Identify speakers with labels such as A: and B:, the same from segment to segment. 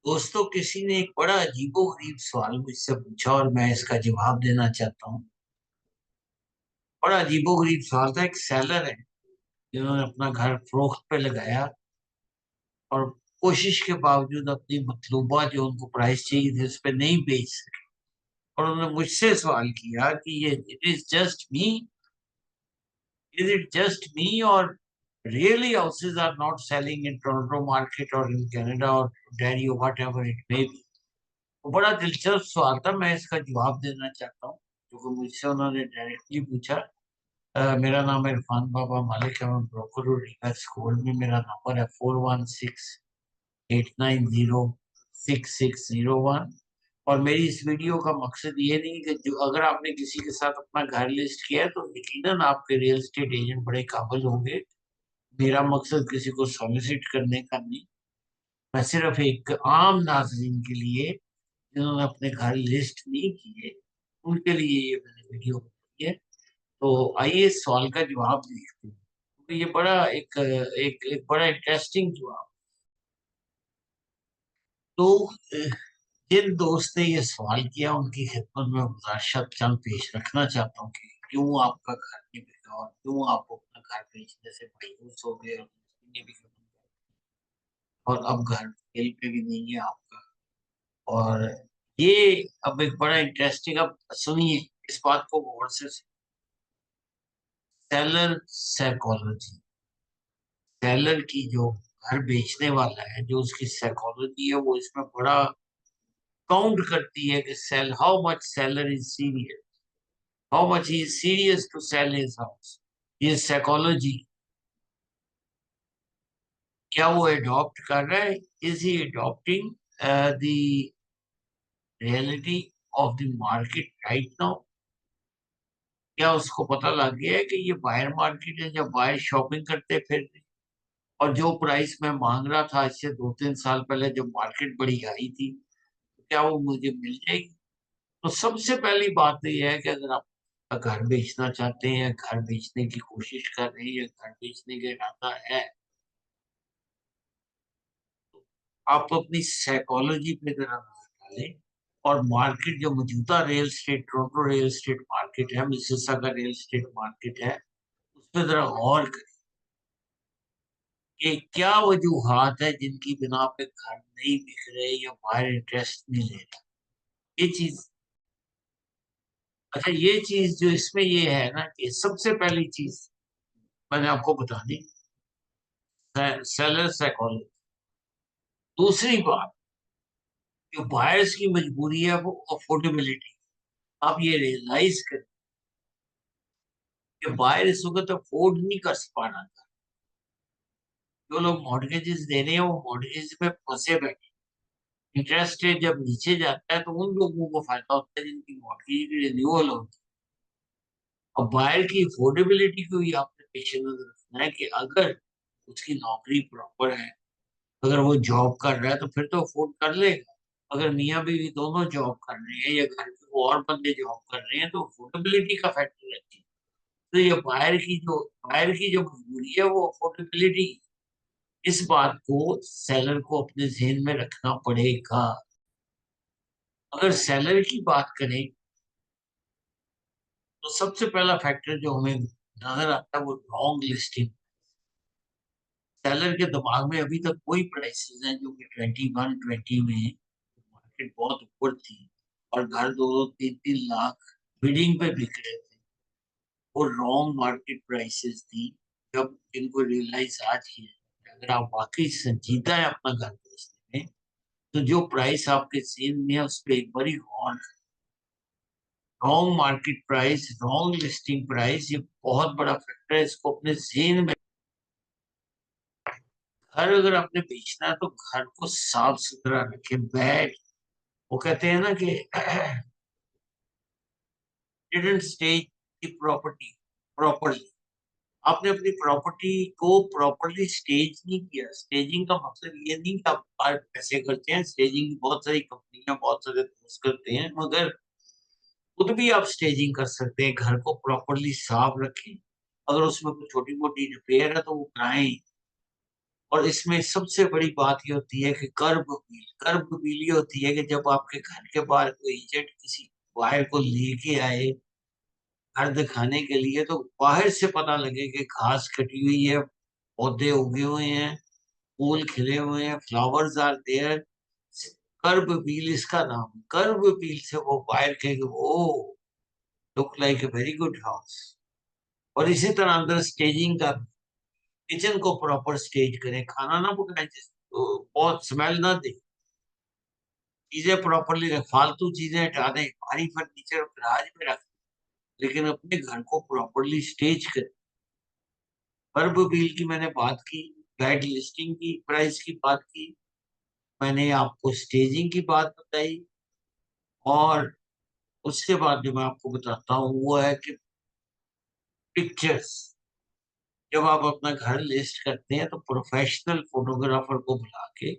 A: दोस्तों, किसी ने एक बड़ा अजीबोगरीब सवाल मुझसे पूछा और मैं इसका जवाब देना चाहता हूँ। बड़ा अजीबोगरीब सवाल था। एक सेलर है जिन्होंने अपना घर फरोख्त पे लगाया और कोशिश के बावजूद अपनी मतलूबा जो उनको प्राइस चाहिए थी उस पर नहीं बेच सके। और उन्होंने मुझसे सवाल किया कि ये इज इट जस्ट मी और really houses are not selling in Toronto market or in Canada or Delhi or whatever it may be। वो बड़ा दिलचस्प सवाल था, मैं इसका जवाब देना चाहता हूँ क्योंकि मुझसे उन्होंने डायरेक्टली पूछा। मेरा नाम है इरफान बाबा मलिक है, मैं ब्रोकर हूँ रीगा स्कूल में। मेरा नंबर है 4168906601। और मेरी इस वीडियो का मकसद ये नहीं कि जो अगर आपने किसी के साथ अपना घर लिस्ट किया है तो यकीनन आपके रियल एस्टेट एजेंट बड़े काबिल होंगे। मेरा मकसद किसी को सॉलिसिट करने का नहीं। मैं सिर्फ एक आम नाजरीन के लिए जिन्होंने अपने घर लिस्ट नहीं किए उनके लिए ये मैंने वीडियो बनाई है। तो आइए इस सवाल का जवाब देखते हैं, क्योंकि ये बड़ा एक बड़ा इंटरेस्टिंग जवाब। तो जिन दोस्त ने ये सवाल किया उनकी खिदमत में गुजारिश चंद पेश रखना चाहता हूँ कि क्यों आपका घर नहीं बिका और क्यों आप अपना घर बेचने से मायूस हो गए और जिंदगी भी खत्म कर दी और अब घर सेल पे भी नहीं है आपका। और ये अब एक बड़ा इंटरेस्टिंग, अब सुनिए इस बात को गौर से। सेलर साइकोलॉजी, सेलर की जो घर बेचने वाला है जो उसकी साइकोलॉजी है वो इसमें बड़ा काउंट करती है कि sell how much seller is serious, how much he is serious to sell his house. ये साइकोलॉजी क्या वो अडॉप्ट कर रहा है? Is he adopting the reality of the market right now? क्या उसको पता लग गया है कि ये बायर मार्केट है जब बायर शॉपिंग करते फिर, और जो प्राइस मैं मांग रहा था आज से 2-3 साल पहले जब मार्केट बड़ी हाई थी, तो क्या वो मुझे मिल जाएगी? तो सबसे पहली बात तो ये है कि अगर आप घर बेचना चाहते हैं या घर बेचने की कोशिश कर रहे हैं या घर बेचने का इरादा है, तो आप अपनी साइकोलॉजी पे जरा नजर डालें और मार्केट जो मौजूदा real estate Toronto real estate market है, मिसिसागा रियल स्टेट मार्केट है, उस पर जरा गौर करें कि क्या वजूहात है जिनकी बिना पे घर नहीं बिक रहे या बाहर इंटरेस्ट नहीं ले रहे। ये चीज, अच्छा ये चीज जो इसमें ये है ना कि सबसे पहली चीज मैंने आपको बता दी, सेलर साइकोलॉजी। दूसरी बात, जो बायर्स की मजबूरी है वो अफोर्डेबिलिटी। आप ये रियलाइज करें कि बायर इस वक्त अफोर्ड नहीं कर पा रहा था। जो लोग मॉर्गेजेस दे रहे हैं वो मॉर्गेजेस में फंसे बैठे। इंटरेस्ट रेट जब नीचे जाता है तो उन लोगों को फायदा होता है जिनकी मॉर्गेज रिन्यूअल होती है। और बायर की अफोर्डेबिलिटी को ही आपने पेश नजर रखना है कि अगर उसकी नौकरी प्रॉपर है, अगर वो जॉब कर रहा है तो फिर तो अफोर्ड कर लेगा। अगर मियाँ बीवी दोनों जॉब कर रहे हैं या घर के वो और बंदे जॉब कर रहे हैं तो अफोर्डेबिलिटी का फैक्टर रहती है। तो ये बायर की जो मजबूरी है वो अफोर्डेबिलिटी। इस बात को सेलर को अपने जहन में रखना पड़ेगा। अगर सेलर की बात करें तो सबसे पहला फैक्टर जो हमें नजर आता है वो रॉन्ग लिस्टिंग। सेलर के दिमाग में अभी तक कोई प्राइसेस हैं जो कि 21-20 में मार्केट बहुत ऊपर थी और घर 2-3 लाख बिडिंग पे बिक रहे थे। वो रॉन्ग मार्केट प्राइसेस थी। जब इनको रियलाइज आज किया कि अगर आप वाकई संजीदा है अपना घर बेचने में तो जो प्राइस आपके सेल में है उस पर एक बार गौर। Wrong market price, wrong listing price, ये बहुत बड़ा फैक्टर है, इसको अपने जेन में। घर अगर आपने बेचना है तो घर को साफ सुथरा रखें। बैड, वो कहते हैं ना कि didn't stage the property properly. आपने अपनी प्रॉपर्टी को प्रॉपरली स्टेज नहीं किया। स्टेजिंग का मतलब ये नहीं कि आप बाहर पैसे करते हैं। स्टेजिंग की बहुत सारी कंपनियां, बहुत सारे दोस्त करते हैं, मगर खुद भी आप स्टेजिंग कर सकते हैं। घर को प्रॉपरली साफ रखें। अगर उसमें कोई छोटी मोटी रिपेयर है तो वो कराएं। और इसमें सबसे बड़ी बात ये होती है कि कर्ब बिल ये होती है कि जब आपके घर के बाहर कोई एजेंट किसी वायर को लेके आए घर दिखाने के लिए, तो बाहर से पता लगे कि घास कटी हुई है, पौधे उगे हुए हैं, फूल खिले हुए हैं, फ्लावर्स आर देयर। कर्ब बील इसका नाम है। कर्ब बील से वो बाहर कहेंगे oh look like a very good house. और इसी तरह अंदर स्टेजिंग का, किचन को प्रॉपर स्टेज करें, खाना ना पकाएं तो बहुत स्मेल ना दे, चीजें प्रॉपरली रखें, फालतू चीजें हटा दें, भारी फर्नीचर गैराज में रख, लेकिन अपने घर को प्रॉपरली स्टेज करें। कर्ब बिल की मैंने बात की, गाइड लिस्टिंग की प्राइस की बात की, मैंने आपको स्टेजिंग की बात बताई, और उसके बाद जो मैं आपको बताता हूँ वो है कि पिक्चर्स। जब आप अपना घर लिस्ट करते हैं तो प्रोफेशनल फोटोग्राफर को बुला के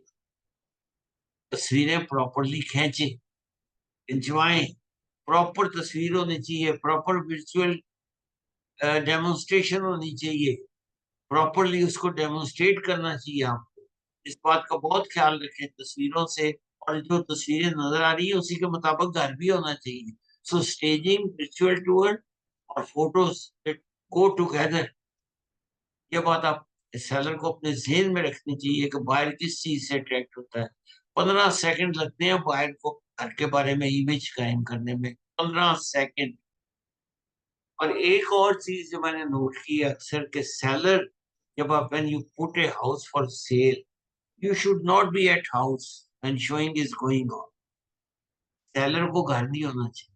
A: तस्वीरें प्रॉपरली खींचे, खिंचवाएं, प्रॉपर तस्वीर होनी चाहिए, प्रॉपर विजुअल डेमोन्स्ट्रेशन होनी चाहिए, प्रॉपरली उसको डेमोन्स्ट्रेट करना चाहिए आपको। इस बात का बहुत ख्याल रखें तस्वीरों से, और जो तस्वीरें नजर आ रही है उसी के मुताबिक घर भी होना चाहिए। सो स्टेजिंग, रिचुअल टूर और फोटोज गो टुगेदर। ये बात आप सेलर को अपने जेहन में रखनी चाहिए कि बाहर किस चीज से अट्रैक्ट होता है। 15 सेकंड लगते हैं बाहर को घर के बारे में इमेज कायम करने में, 15 सेकंड। और एक और चीज जो मैंने नोट की है अक्सर के सेलर, जब आप when you put a house for sale, you should not be at house when showing is going on. Seller को घर नहीं होना चाहिए,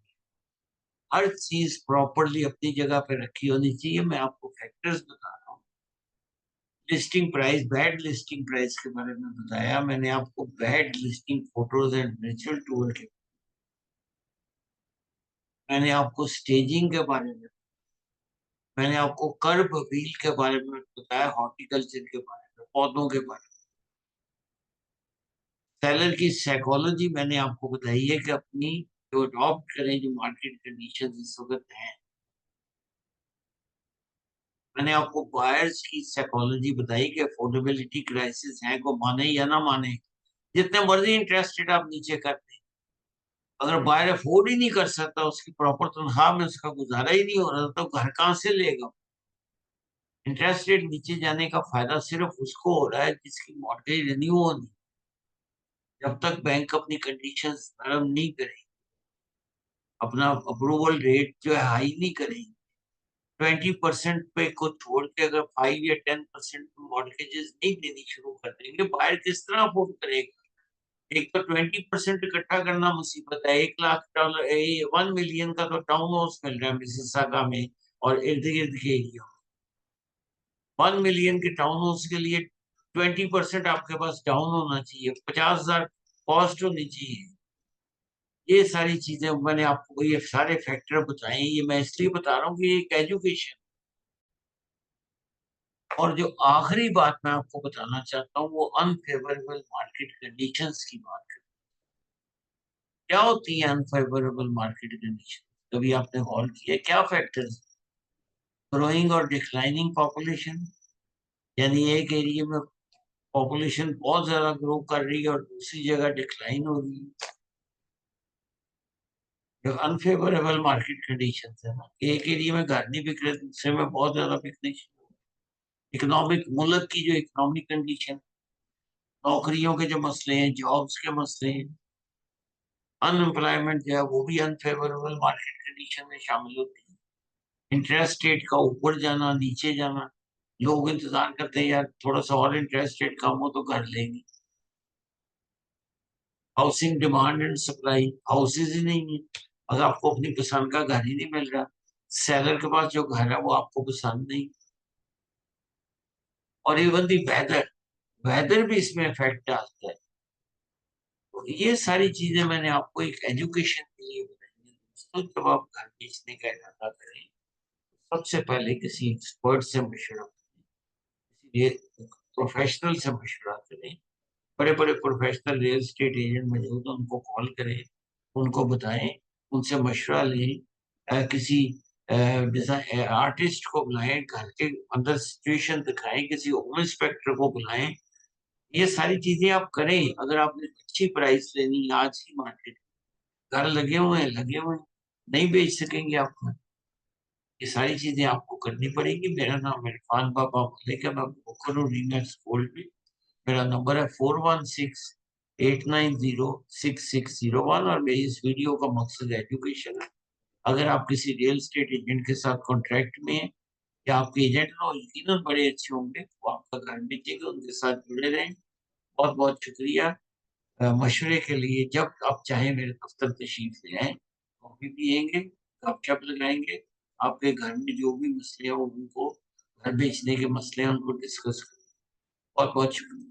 A: हर चीज प्रॉपरली अपनी जगह पे रखी होनी चाहिए। मैं आपको फैक्टर्स बता रहा हूँ। Listing price, bad listing price के बारे में बताया मैंने आपको, bad listing photos and virtual tour के, मैंने आपको स्टेजिंग के बारे में, मैंने आपको कर्ब व्हील के बारे में बताया, हॉर्टिकल्चर के बारे में, पौधों के बारे में। सेलर की साइकोलॉजी मैंने आपको बताई है कि अपनी जो अडॉप्ट करें जो मार्केट कंडीशन इस वक्त है। मैंने आपको बायर्स की साइकोलॉजी बताई कि अफोर्डेबिलिटी क्राइसिस है, को माने या ना माने, जितने मर्जी इंटरेस्टेड आप नीचे कर दें, अगर बायर अफोर्ड ही नहीं कर सकता, उसकी प्रॉपर तनख्वाह में उसका गुजारा ही नहीं हो रहा, तो घर कहाँ से लेगा। इंटरेस्ट रेट नीचे जाने का फायदा सिर्फ उसको हो रहा है जिसकी मॉर्गेज रिन्यू होनी। जब तक बैंक अपनी कंडीशंस नरम नहीं करेगी, अपना अप्रूवल रेट जो है हाई नहीं करेगी, 20% पे को छोड़ के अगर 5 या 10% मॉर्गेजेस नहीं देनी शुरू कर देंगे, बायर किस तरह अफोर्ड करेगा। एक तो 20% इकट्ठा करना मुसीबत है। $1 लाख, 1 मिलियन का तो टाउन हाउस मिल रहा है मिसिसागा में और इर्द गिर्द के एरिया। 1 मिलियन के टाउन हाउस के लिए 20% आपके पास डाउन होना चाहिए, 50,000 कॉस्ट होनी चाहिए। ये सारी चीजें मैंने आपको ये सारे फैक्टर बताए, ये मैं इसलिए बता रहा हूँ कि एक एजुकेशन। और जो आखिरी बात मैं आपको बताना चाहता हूँ वो अनफेवरेबल मार्केट कंडीशंस की बात है। क्या होती है अनफेवरेबल मार्केट कंडीशन, कभी आपने गौर किया है? क्या फैक्टर्स? ग्रोइंग और डिक्लाइनिंग पॉपुलेशन, यानी एक एरिया में पॉपुलेशन बहुत ज्यादा ग्रो कर रही है और दूसरी जगह डिक्लाइन हो रही है। जो अनफेवरेबल मार्केट कंडीशन है ना, एक एरिया में घर नहीं बिक रहे, दूसरे में बहुत ज्यादा बिकने शुरू हो। इकोनॉमिक, मुल्क की जो इकोनॉमिक कंडीशन, नौकरियों के जो मसले हैं, जॉब्स के मसले हैं, अनएम्प्लॉयमेंट जो है वो भी अनफेवरेबल मार्केट कंडीशन में शामिल होती है। इंटरेस्ट रेट का ऊपर जाना, नीचे जाना, लोग इंतजार करते हैं यार थोड़ा सा और इंटरेस्ट रेट कम हो तो घर लेंगे। Housing demand and supply, houses ही नहीं है, अगर आपको अपनी पसंद का घर ही नहीं मिल रहा, सेलर के पास जो घर है वो आपको पसंद नहीं। और इवन दी वेदर, वेदर भी इसमें इफेक्ट डालता है। तो ये सारी चीजें मैंने आपको एक एजुकेशन के लिए बताई हैं दोस्तों। जब आप घर बेचने का इरादा करें, सबसे पहले किसी एक्सपर्ट से मशवरा करें, किसी प्रोफेशनल से मशवरा करें। बड़े बड़े प्रोफेशनल रियल एस्टेट एजेंट मौजूद हैं, उनको कॉल करें, उनको बताएं, उनसे मशवरा लें। किसी आर्टिस्ट को बुलाएं, घर के अंदर सिचुएशन दिखाएं, किसी होम इंस्पेक्टर को बुलाएं, ये सारी चीज़ें आप करें, अगर आपने अच्छी प्राइस लेनी है आज की मार्केट घर लगे हुए हैं, नहीं बेच सकेंगे आप घर। ये सारी चीज़ें आपको करनी पड़ेंगी। मेरा नाम इरफान बाबा मलिक है, मैं ब्रोकर हूँ रीमैक्स गोल्ड में। मेरा नंबर है 4168906601 और मेरी इस वीडियो का मकसद एजुकेशन है। अगर आप किसी रियल एस्टेट एजेंट के साथ कॉन्ट्रैक्ट में हैं या आपके एजेंट ना यकीनन बड़े अच्छे होंगे, वो आपका घर बेचेंगे, उनके साथ जुड़े रहें। बहुत-बहुत शुक्रिया। मशवरे के लिए जब आप चाहें मेरे दफ्तर तशरीफ ले आएँ, कॉफ़ी पिएँगे, गपशप लगाएँगे, आपके घर में जो भी मसले हों उनको घर बेचने के मसले हैं उनको डिस्कस करें। बहुत-बहुत शुक्रिया।